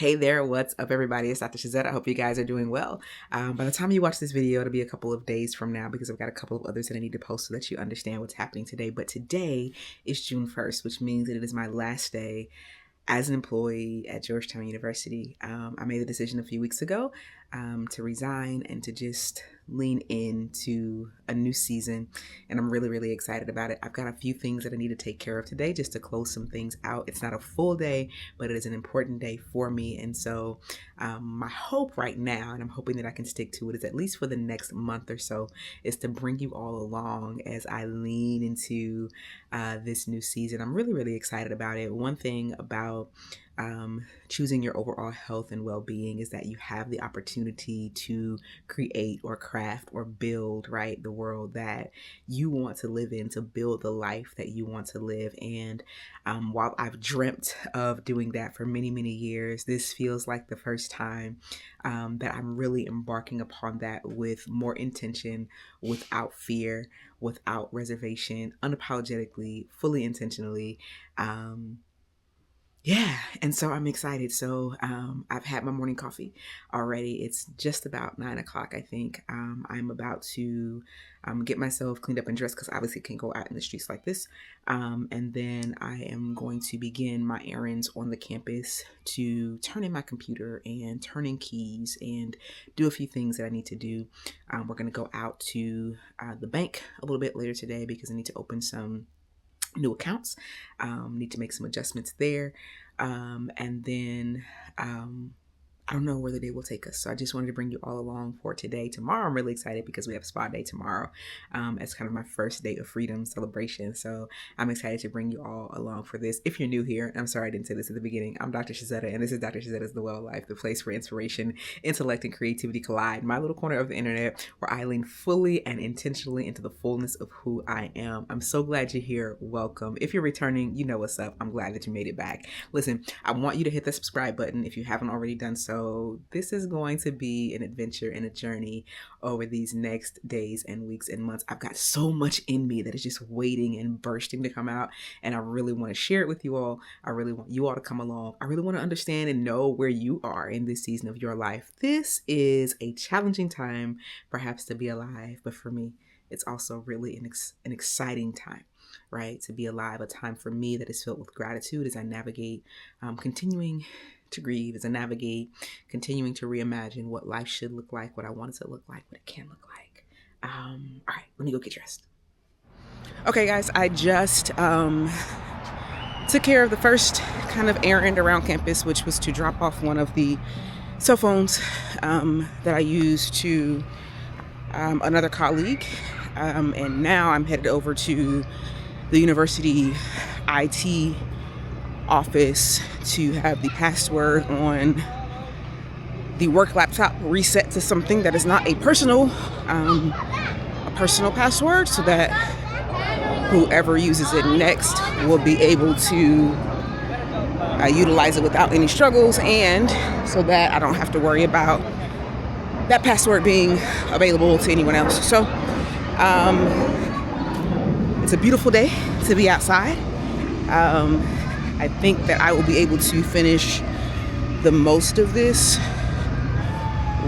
Hey there, what's up everybody? It's Dr. Shazette. I hope you guys are doing well. By the time you watch this video, it'll be a couple of days from now because I've got a couple of others that I need to post so that you understand what's happening today. But today is June 1st, which means that it is my last day as an employee at Georgetown University. I made the decision a few weeks ago to resign and to just lean into a new season, and I'm really excited about it. I've got a few things that I need to take care of today just to close some things out. It's not a full day, but it is an important day for me, and so my hope right now, and I'm hoping that I can stick to it, is at least for the next month or so, is to bring you all along as I lean into this new season. I'm really excited about it. One thing about choosing your overall health and well-being is that you have the opportunity to create or craft or build, right, the world that you want to live in, to build the life that you want to live. And while I've dreamt of doing that for many years, this feels like the first time that I'm really embarking upon that with more intention, without fear, without reservation, unapologetically, fully intentionally. Yeah, and so I'm excited. So I've had my morning coffee already. It's just about 9 o'clock, I think. I'm about to get myself cleaned up and dressed because obviously can't go out in the streets like this. And then I am going to begin my errands on the campus to turn in my computer and turn in keys and do a few things that I need to do. We're going to go out to the bank a little bit later today because I need to open some new accounts, need to make some adjustments there. And then I don't know where the day will take us. So I just wanted to bring you all along for today. Tomorrow, I'm really excited because we have spa day tomorrow. It's kind of my first day of freedom celebration. So I'm excited to bring you all along for this. If you're new here, I'm sorry I didn't say this at the beginning. I'm Dr. Shazetta, and this is Dr. Shazetta's The Well Life, the place where inspiration, intellect, and creativity collide. My little corner of the internet where I lean fully and intentionally into the fullness of who I am. I'm so glad you're here. Welcome. If you're returning, you know what's up. I'm glad that you made it back. Listen, I want you to hit the subscribe button if you haven't already done so. This is going to be an adventure and a journey over these next days and weeks and months. I've got so much in me that is just waiting and bursting to come out, and I really want to share it with you all. I really want you all to come along. I really want to understand and know where you are in this season of your life. This is a challenging time, perhaps, to be alive, but for me, it's also really an exciting time, right? To be alive, a time for me that is filled with gratitude as I navigate continuing to grieve, as I navigate continuing to reimagine what life should look like, what I want it to look like, what it can look like. All right, let me go get dressed. Okay, guys, I just took care of the first kind of errand around campus, which was to drop off one of the cell phones that I used to another colleague. And now I'm headed over to the university IT office to have the password on the work laptop reset to something that is not a personal password, so that whoever uses it next will be able to utilize it without any struggles, and so that I don't have to worry about that password being available to anyone else. So it's a beautiful day to be outside. I think that I will be able to finish the most of this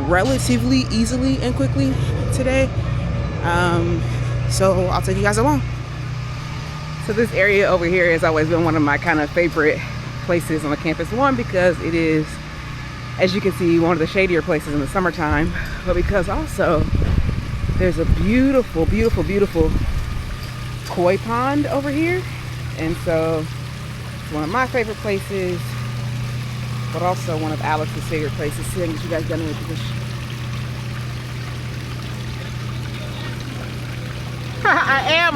relatively easily and quickly today. So I'll take you guys along. So this area over here has always been one of my kind of favorite places on the campus. One, because it is, as you can see, one of the shadier places in the summertime, but because also there's a beautiful koi pond over here. And so it's one of my favorite places, but also one of Alex's favorite places. See, I can get you guys down in the position. I am.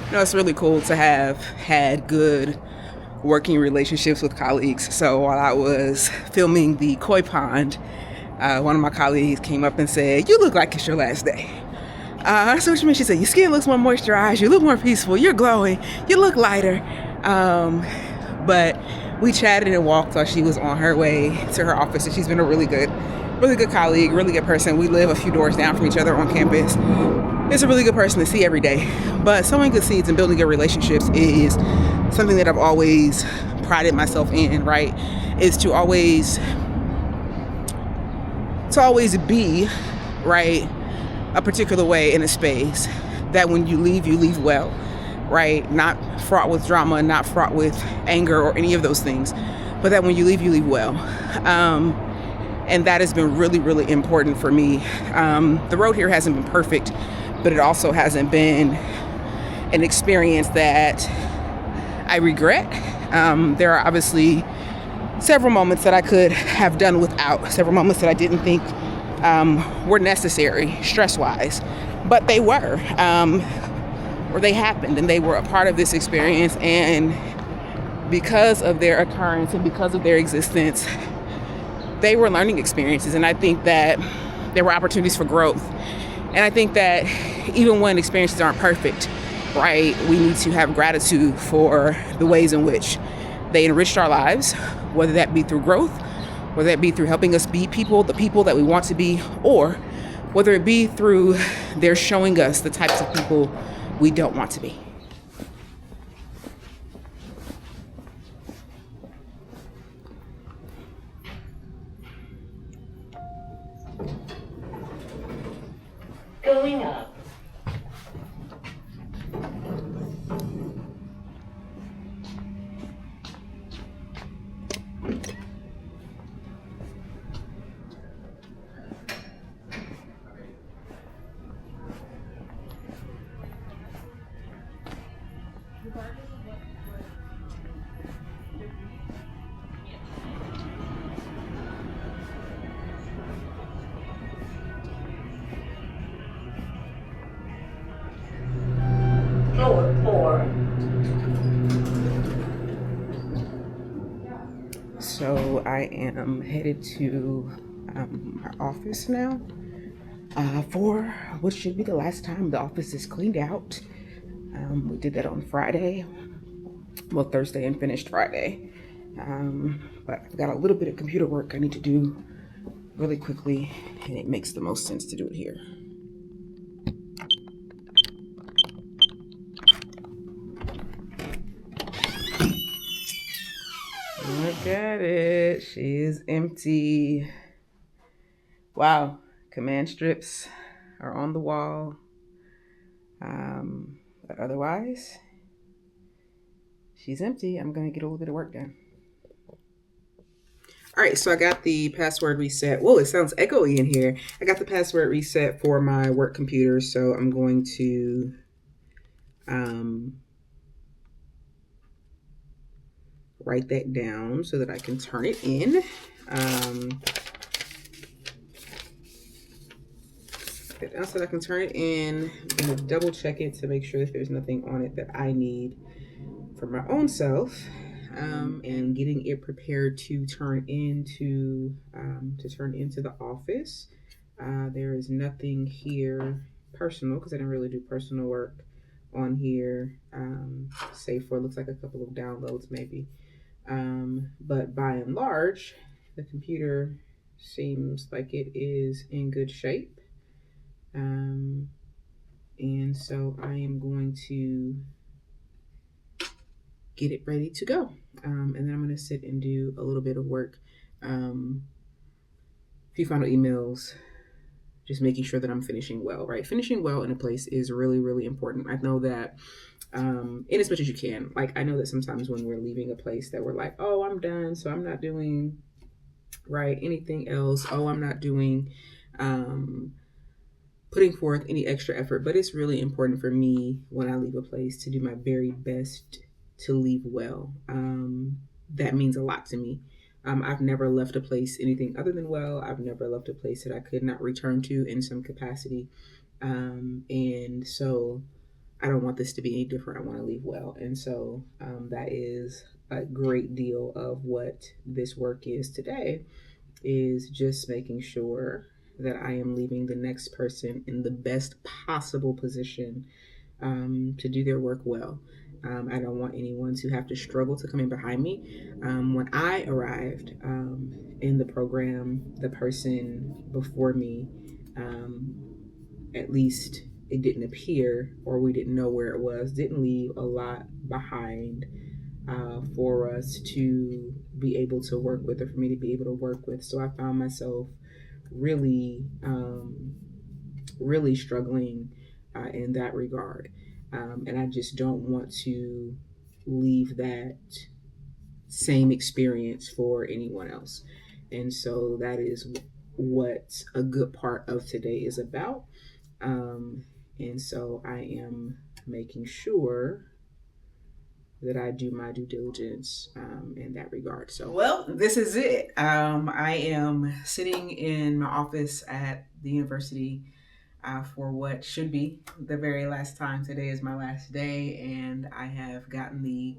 You know, it's really cool to have had good working relationships with colleagues. So while I was filming the koi pond, one of my colleagues came up and said, "You look like it's your last day." I said, "What you mean?" She said, "Your skin looks more moisturized, you look more peaceful, you're glowing, you look lighter." But we chatted and walked while she was on her way to her office, and she's been a really good colleague, really good person. We live a few doors down from each other on campus. It's a really good person to see every day. But sowing good seeds and building good relationships is something that I've always prided myself in, right, is to always be, right, a particular way in a space that when you leave well, right? Not fraught with drama, not fraught with anger or any of those things, but that when you leave well. And that has been really, really important for me. The road here hasn't been perfect, but it also hasn't been an experience that I regret. There are obviously several moments that I could have done without, several moments that I didn't think were necessary stress-wise, but they were, or they happened, and they were a part of this experience. And because of their occurrence and because of their existence, they were learning experiences. And I think that there were opportunities for growth. And I think that even when experiences aren't perfect, right, we need to have gratitude for the ways in which they enriched our lives, whether that be through growth, whether that be through helping us be the people that we want to be, or whether it be through their showing us the types of people we don't want to be. Going up. Floor 4. So I am headed to our office now for what should be the last time the office is cleaned out. We did that on Friday, well, Thursday, and finished Friday. But I've got a little bit of computer work I need to do really quickly, and it makes the most sense to do it here. Look at it. She is empty. Wow. Command strips are on the wall. But otherwise, she's empty. I'm going to get a little bit of work done. All right, so I got the password reset. Whoa, it sounds echoey in here. I got the password reset for my work computer, so I'm going to write that down so that I can turn it in. So that I can turn it in. I'm going to double check it to make sure that there's nothing on it that I need for my own self. And getting it prepared to turn into the office. There is nothing here personal because I didn't really do personal work on here, save for, it looks like a couple of downloads maybe. But by and large, the computer seems like it is in good shape. And so I am going to get it ready to go. And then I'm going to sit and do a little bit of work. A few final emails, just making sure that I'm finishing well, right? Finishing well in a place is really, really important. I know that in as much as you can. Like, I know that sometimes when we're leaving a place that we're like, oh, I'm done, so I'm not doing, right, anything else. Oh, I'm not doing, putting forth any extra effort. But it's really important for me when I leave a place to do my very best to leave well. That means a lot to me. I've never left a place anything other than well. I've never left a place that I could not return to in some capacity. And so I don't want this to be any different. I want to leave well. And so that is a great deal of what this work is today, is just making sure that I am leaving the next person in the best possible position to do their work well. I don't want anyone to have to struggle to come in behind me. When I arrived in the program, the person before me, at least it didn't appear, or we didn't know where it was, didn't leave a lot behind for us to be able to work with, or for me to be able to work with. So I found myself really, really struggling in that regard. And I just don't want to leave that same experience for anyone else. And so that is what a good part of today is about. Um, and so I am making sure that I do my due diligence in that regard. So, well, this is it. I am sitting in my office at the university for what should be the very last time. Today is my last day, and I have gotten the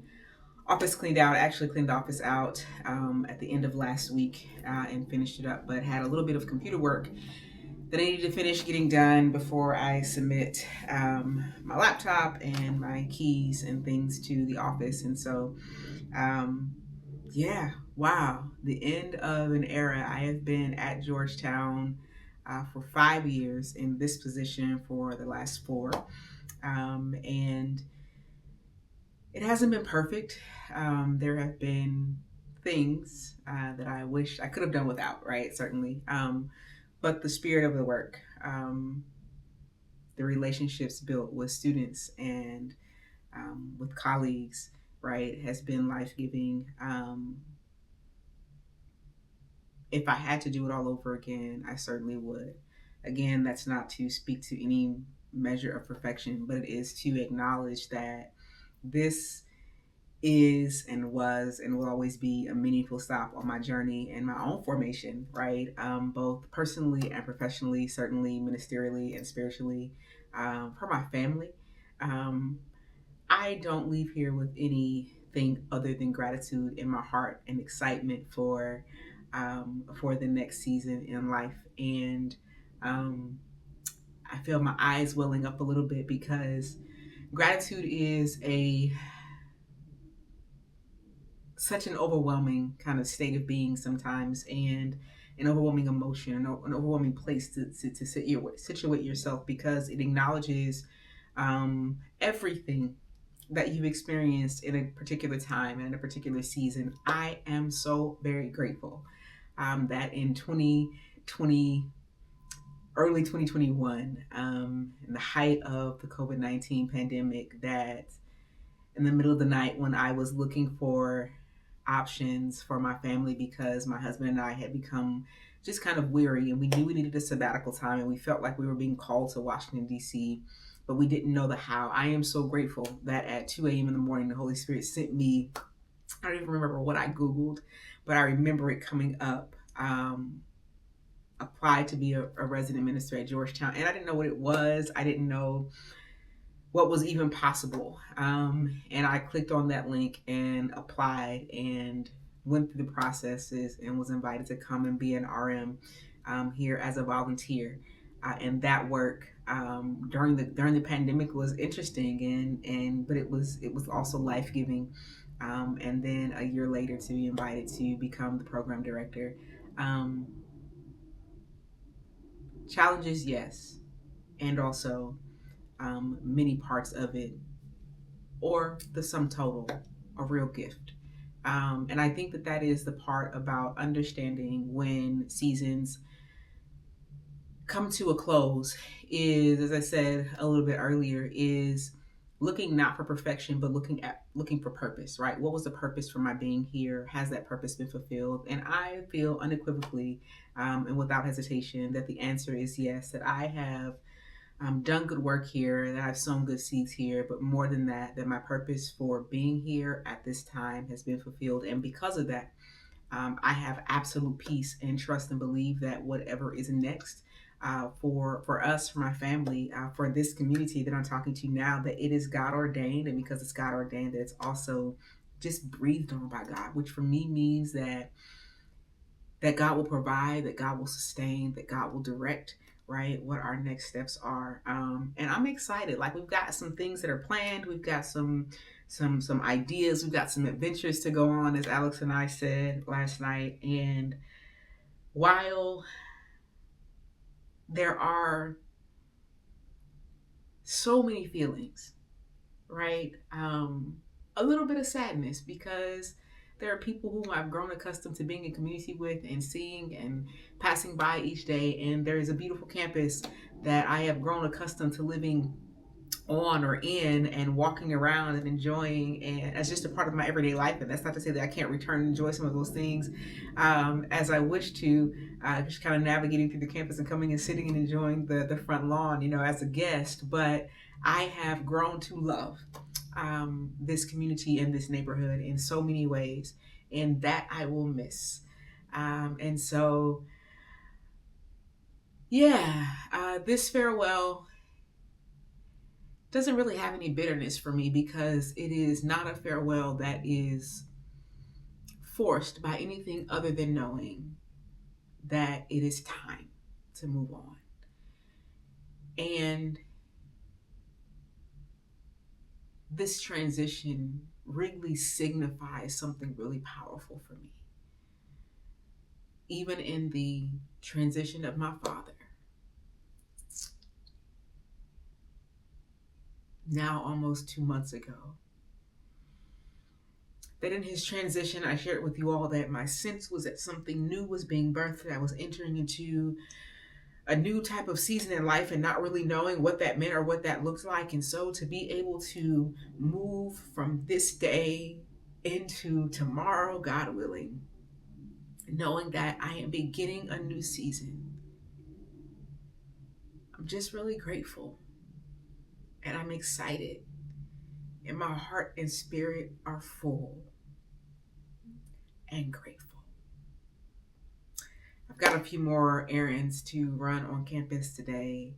office cleaned out. I actually cleaned the office out at the end of last week and finished it up, but had a little bit of computer work that I needed to finish getting done before I submit my laptop and my keys and things to the office. And so, um, yeah, wow, the end of an era. I have been at Georgetown for 5 years in this position for the last four. And it hasn't been perfect. There have been things that I wish I could have done without, right? Certainly. But the spirit of the work, the relationships built with students and with colleagues, right, has been life giving. If I had to do it all over again, I certainly would. Again, that's not to speak to any measure of perfection, but it is to acknowledge that this is and was and will always be a meaningful stop on my journey and my own formation, right? Both personally and professionally, certainly ministerially and spiritually, for my family. Um, I don't leave here with anything other than gratitude in my heart and excitement for the next season in life. And um, I feel my eyes welling up a little bit because gratitude is a such an overwhelming kind of state of being sometimes, and an overwhelming emotion, an overwhelming place to situate yourself, because it acknowledges everything that you've experienced in a particular time and in a particular season. I am so very grateful that in 2020, early 2021, in the height of the COVID-19 pandemic, that in the middle of the night when I was looking for options for my family, because my husband and I had become just kind of weary, and we knew we needed a sabbatical time, and we felt like we were being called to Washington, D.C., but we didn't know the how. I am so grateful that at 2 a.m. in the morning, the Holy Spirit sent me, I don't even remember what I Googled, but I remember it coming up. Applied to be a resident minister at Georgetown, and I didn't know what it was. I didn't know what was even possible. And I clicked on that link and applied and went through the processes and was invited to come and be an RM here as a volunteer. And that work during the pandemic was interesting, and but it was also life giving. And then a year later to be invited to become the program director. Um, Challenges, yes, and also many parts of it, or the sum total, a real gift. And I think that that is the part about understanding when seasons come to a close, is, as I said a little bit earlier, is looking not for perfection, but looking for purpose, right? What was the purpose for my being here? Has that purpose been fulfilled? And I feel unequivocally and without hesitation that the answer is yes, that I have done good work here, that I've sown good seeds here, but more than that, that my purpose for being here at this time has been fulfilled. And because of that, I have absolute peace and trust and believe that whatever is next for us, for my family, for this community that I'm talking to now, that it is God ordained, and because it's God ordained, that it's also just breathed on by God, which for me means that God will provide, that God will sustain, that God will direct, right, what our next steps are. And I'm excited. Like, we've got some things that are planned. We've got some ideas. We've got some adventures to go on, as Alex and I said last night. And while there are so many feelings, right? a little bit of sadness because there are people whom I've grown accustomed to being in community with and seeing and passing by each day. And there is a beautiful campus that I have grown accustomed to living on or in and walking around and enjoying, and as just a part of my everyday life. And that's not to say that I can't return and enjoy some of those things as I wish to, just kind of navigating through the campus and coming and sitting and enjoying the front lawn, as a guest. But I have grown to love this community and this neighborhood in so many ways, and that I will miss. And so, yeah, this farewell doesn't really have any bitterness for me because it is not a farewell that is forced by anything other than knowing that it is time to move on. And this transition really signifies something really powerful for me. Even in the transition of my father, now almost 2 months ago, that in his transition, I shared with you all that my sense was that something new was being birthed. I was entering into a new type of season in life and not really knowing what that meant or what that looked like. And so to be able to move from this day into tomorrow, God willing, knowing that I am beginning a new season, I'm just really grateful and I'm excited. And my heart and spirit are full and grateful. I've got a few more errands to run on campus today,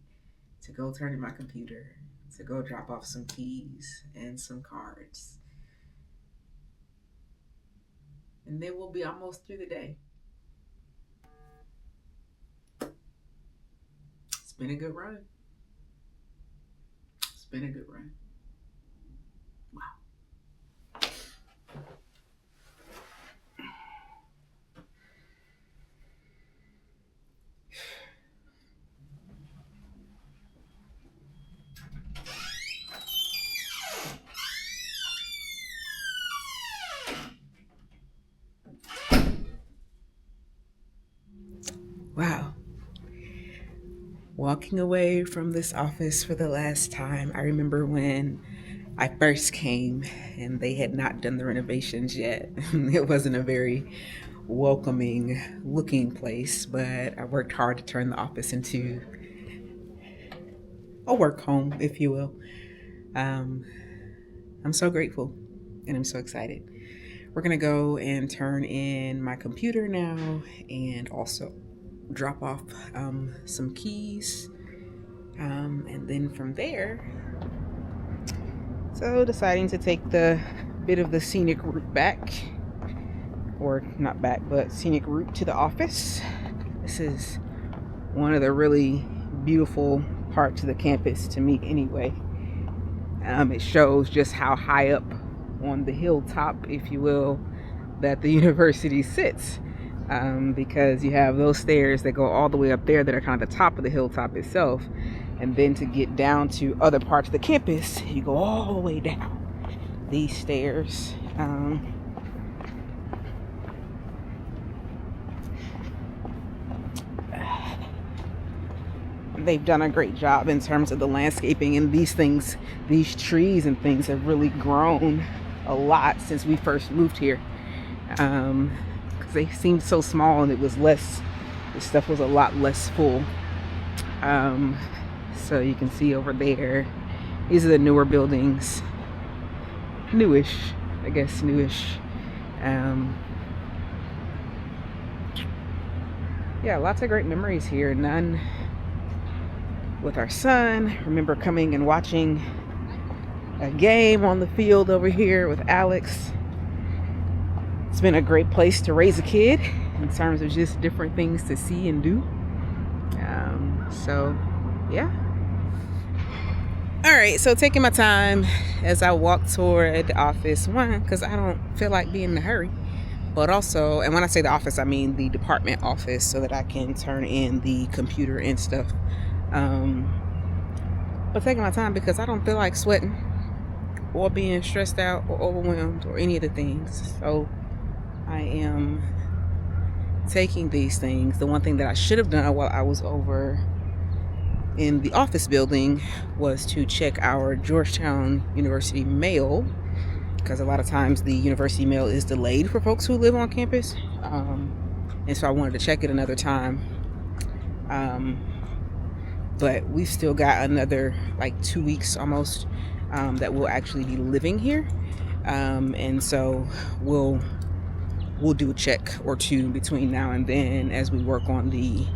to go turn in my computer, to go drop off some keys and some cards. And then we'll be almost through the day. It's been a good run. It's been a good run. Wow. Wow. Walking away from this office for the last time, I remember when I first came and they had not done the renovations yet. It wasn't a very welcoming looking place, but I worked hard to turn the office into a work home, if you will. Um, I'm so grateful and I'm so excited. We're going to go and turn in my computer now and also drop off some keys. And then from there, so deciding to take the bit of the scenic route back, or not back, but scenic route to the office. This is one of the really beautiful parts of the campus to me anyway. It shows just how high up on the hilltop, if you will, that the university sits. Because you have those stairs that go all the way up there that are kind of the top of the hilltop itself. And then to get down to other parts of the campus, you go all the way down these stairs. They've done a great job in terms of the landscaping, and these trees and things have really grown a lot since we first moved here. Because they seemed so small and the stuff was a lot less full. So you can see over there, these are the newer buildings. Newish. Yeah, lots of great memories here. None with our son. Remember coming and watching a game on the field over here with Alex. It's been a great place to raise a kid in terms of just different things to see and do. So yeah. All right, so taking my time as I walk toward the office, one, because I don't feel like being in a hurry, but also, and when I say the office, I mean the department office, so that I can turn in the computer and stuff. But taking my time because I don't feel like sweating or being stressed out or overwhelmed or any of the things. So I am taking these things. The one thing that I should have done while I was over in the office building was to check our Georgetown University mail, because a lot of times the university mail is delayed for folks who live on campus. And so I wanted to check it another time. But we've still got another like 2 weeks almost that we'll actually be living here. And so we'll do a check or two between now and then as we work on the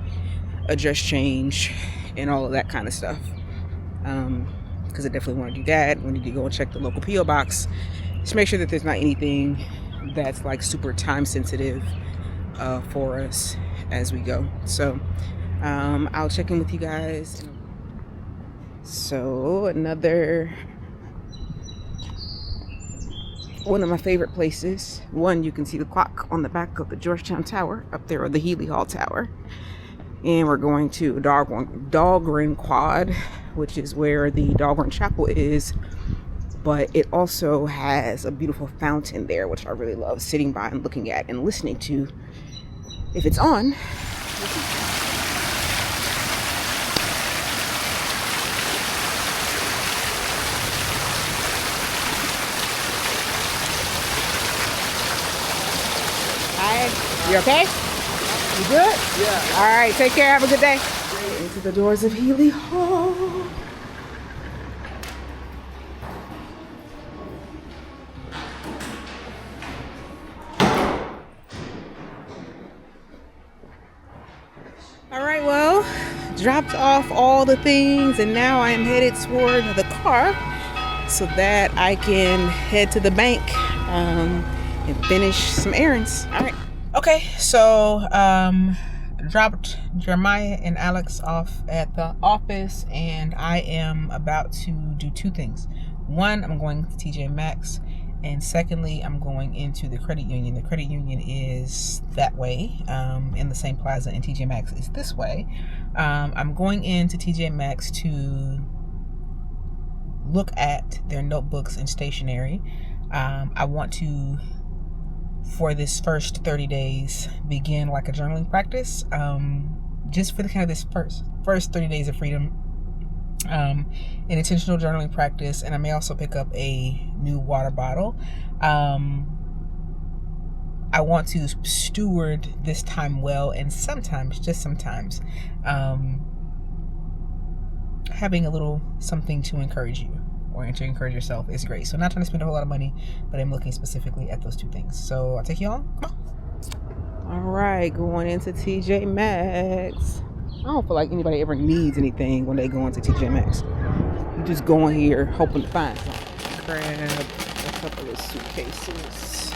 address change and all of that kind of stuff. Because I definitely want to do that. We need to go and check the local P.O. box. Just make sure that there's not anything that's like super time sensitive for us as we go. So I'll check in with you guys. So another one of my favorite places. One, you can see the clock on the back of the Georgetown Tower up there, or the Healy Hall Tower. And we're going to Dahlgren Quad, which is where the Dahlgren Chapel is. But it also has a beautiful fountain there, which I really love sitting by and looking at and listening to if it's on. Hi, you okay? You good? Yeah. All right, take care. Have a good day. Into the doors of Healy Hall. All right, well, dropped off all the things, and now I am headed toward the car so that I can head to the bank and finish some errands. All right. Okay, so dropped Jeremiah and Alex off at the office, and I am about to do two things. One, I'm going to TJ Maxx, and secondly, I'm going into the credit union. The credit union is that way, in the same plaza, and TJ Maxx is this way. I'm going into TJ Maxx to look at their notebooks and stationery. I want to, for this first 30 days, begin like a journaling practice, just for the kind of this first 30 days of freedom, an intentional journaling practice. And I may also pick up a new water bottle. I want to steward this time well, and sometimes, just sometimes, having a little something to encourage you or to encourage yourself is great. So I'm not trying to spend a whole lot of money, but I'm looking specifically at those two things. So I'll take you on. All right, going into TJ Maxx. I don't feel like anybody ever needs anything when they go into TJ Maxx. You just go in here hoping to find something. Grab a couple of suitcases,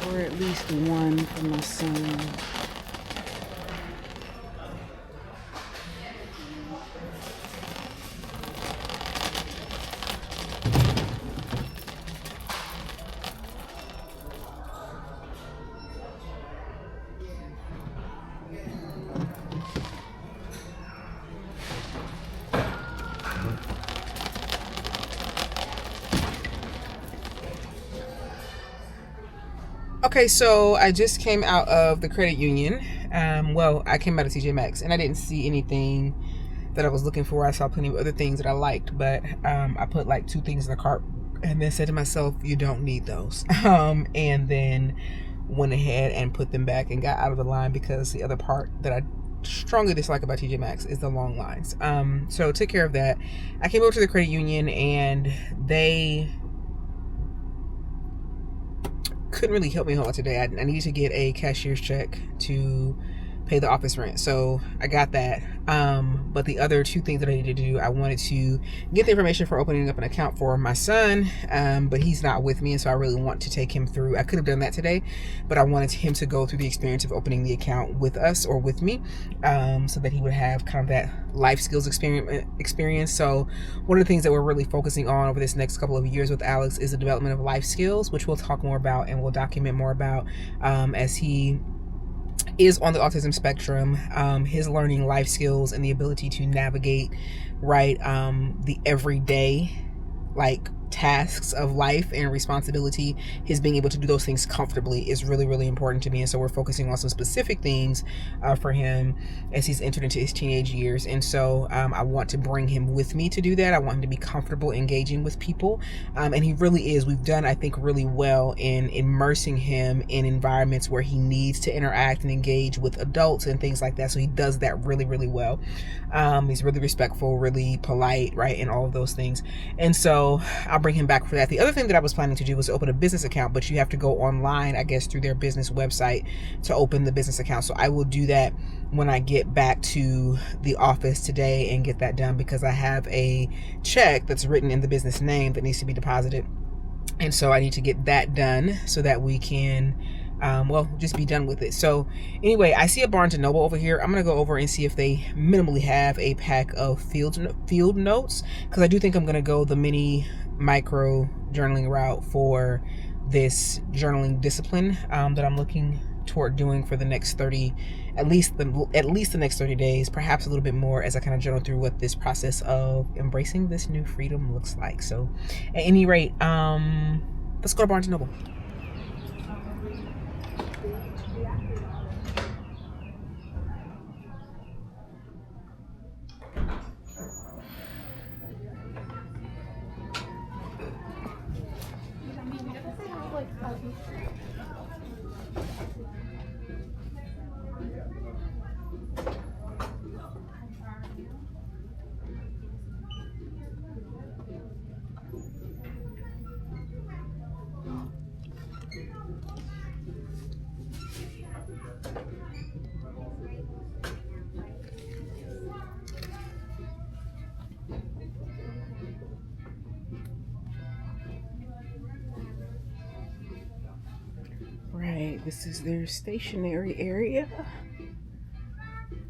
or at least one for my son. Okay, so I just came out of the credit union. I came out of TJ Maxx, and I didn't see anything that I was looking for. I saw plenty of other things that I liked, but I put like two things in the cart and then said to myself, you don't need those. And then went ahead and put them back and got out of the line, because the other part that I strongly dislike about TJ Maxx is the long lines. So took care of that. I came over to the credit union, and they couldn't really help me a whole lot today. I needed to get a cashier's check to pay the office rent, so I got that. But the other two things that I needed to do, I wanted to get the information for opening up an account for my son, but he's not with me, and so I really want to take him through. I could have done that today, but I wanted him to go through the experience of opening the account with us, or with me, so that he would have kind of that life skills experience. So one of the things that we're really focusing on over this next couple of years with Alex is the development of life skills, which we'll talk more about and we'll document more about as he is on the autism spectrum. His learning life skills and the ability to navigate, right, the everyday, like, tasks of life and responsibility, his being able to do those things comfortably is really, really important to me. And so we're focusing on some specific things for him as he's entered into his teenage years. And so I want to bring him with me to do that. I want him to be comfortable engaging with people. And he really is. We've done, I think, really well in immersing him in environments where he needs to interact and engage with adults and things like that. So he does that really, really well. He's really respectful, really polite, right, and all of those things. And so I'll bring him back for that. The other thing that I was planning to do was open a business account, but you have to go online, I guess, through their business website to open the business account. So I will do that when I get back to the office today and get that done, because I have a check that's written in the business name that needs to be deposited. And so I need to get that done so that we can just be done with it. So anyway, I see a Barnes & Noble over here. I'm going to go over and see if they minimally have a pack of field notes, because I do think I'm going to go the mini micro journaling route for this journaling discipline that I'm looking toward doing for the next 30, at least the next 30 days, perhaps a little bit more, as I kind of journal through what this process of embracing this new freedom looks like. So at any rate, let's go to Barnes & Noble. Right, this is their stationery area.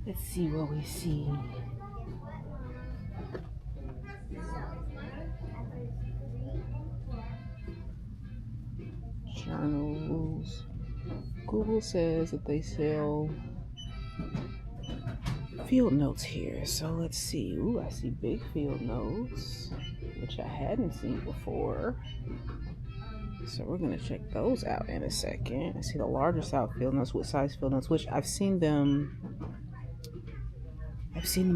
Let's see what we see. Journals. Google says that they sell field notes here. So let's see. Ooh, I see big field notes, which I hadn't seen before. So we're going to check those out in a second. I see the larger size field notes, with size field notes, which I've seen them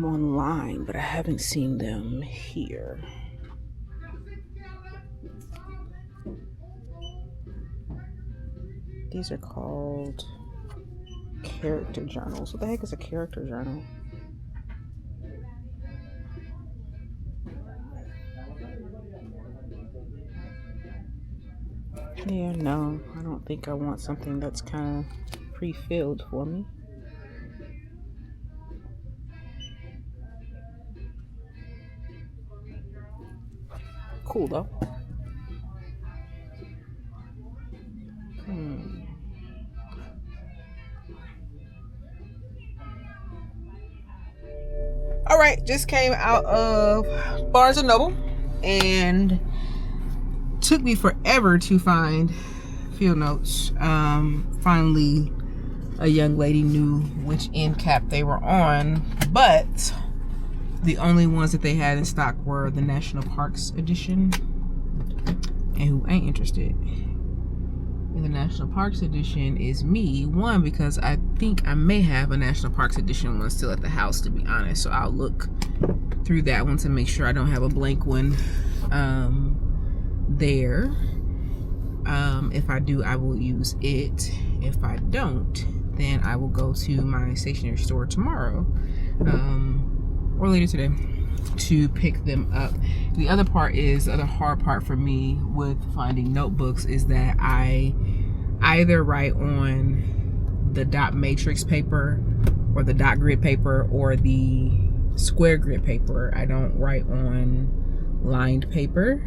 online, but I haven't seen them here. These are called character journals. What the heck is a character journal? Yeah, no, I don't think I want something that's kind of pre-filled for me. Cool though. All right, just came out of Barnes & Noble, and took me forever to find field notes. Finally, a young lady knew which end cap they were on, but the only ones that they had in stock were the National Parks edition, and who ain't interested in the National Parks edition is me. One, because I think I may have a National Parks edition one still at the house, to be honest, so I'll look through that one to make sure I don't have a blank one there. If I do, I will use it. If I don't, then I will go to my stationery store tomorrow or later today to pick them up. The other hard part for me with finding notebooks is that I either write on the dot matrix paper or the dot grid paper or the square grid paper. I don't write on lined paper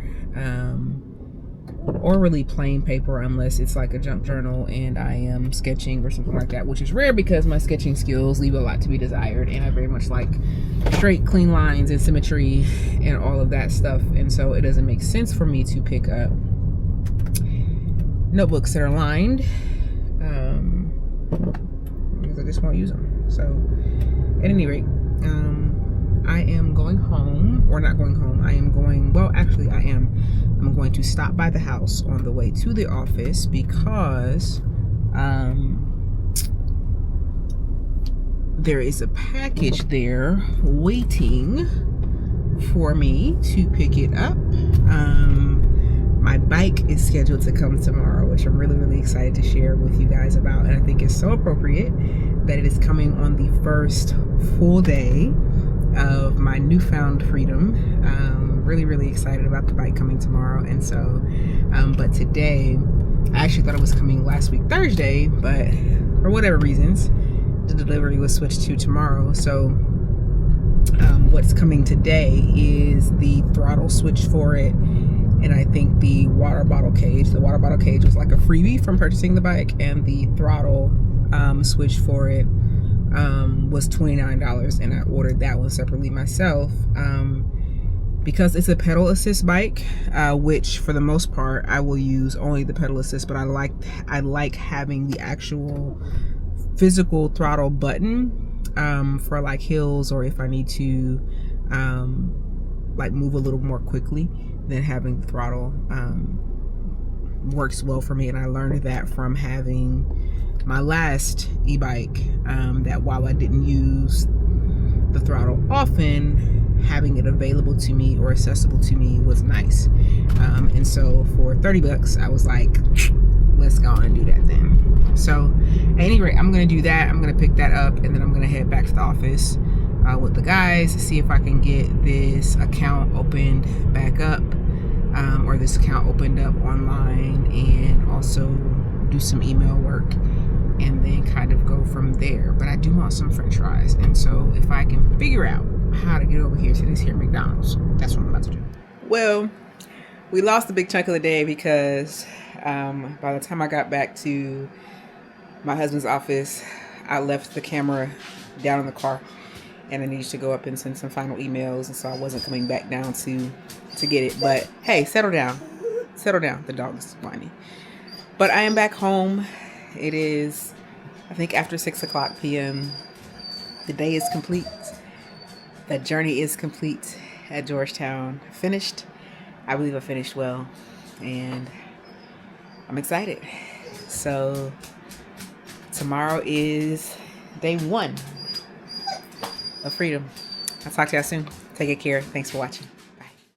or really plain paper unless it's like a junk journal and I am sketching or something like that, which is rare because my sketching skills leave a lot to be desired, and I very much like straight, clean lines and symmetry and all of that stuff. And so it doesn't make sense for me to pick up notebooks that are lined. There's just won't use them. So at any rate, I am going home, or not going home. I am going, well, actually I am. I'm going to stop by the house on the way to the office because there is a package there waiting for me to pick it up. My bike is scheduled to come tomorrow, which I'm really, really excited to share with you guys about. And I think it's so appropriate that it is coming on the first full day of my newfound freedom. Really, really excited about the bike coming tomorrow. And so, but today, I actually thought it was coming last week, Thursday, but for whatever reasons, the delivery was switched to tomorrow. So what's coming today is the throttle switch for it, and I think the water bottle cage. The water bottle cage was like a freebie from purchasing the bike, and the throttle switch for it was $29, and I ordered that one separately myself because it's a pedal assist bike, which for the most part I will use only the pedal assist, but I like having the actual physical throttle button for like hills, or if I need to like move a little more quickly, then having the throttle works well for me. And I learned that from having my last e-bike, that while I didn't use the throttle often, having it available to me or accessible to me was nice. And so for $30, I was like, let's go on and do that then. So at any rate, I'm gonna do that. I'm gonna pick that up, and then I'm gonna head back to the office with the guys to see if I can get this account opened back up, or this account opened up online, and also do some email work, and then kind of go from there. But I do want some french fries, and so if I can figure out how to get over here to this here McDonald's, that's what I'm about to do. Well, we lost a big chunk of the day because by the time I got back to my husband's office, I left the camera down in the car, and I needed to go up and send some final emails, and so I wasn't coming back down to get it. But hey, settle down. The dog is whiny. But I am back home. It is, I think, after 6:00 p.m. The day is complete. The journey is complete at Georgetown. Finished. I believe I finished well, and I'm excited. So tomorrow is day 1 of freedom. I'll talk to y'all soon. Take good care. Thanks for watching.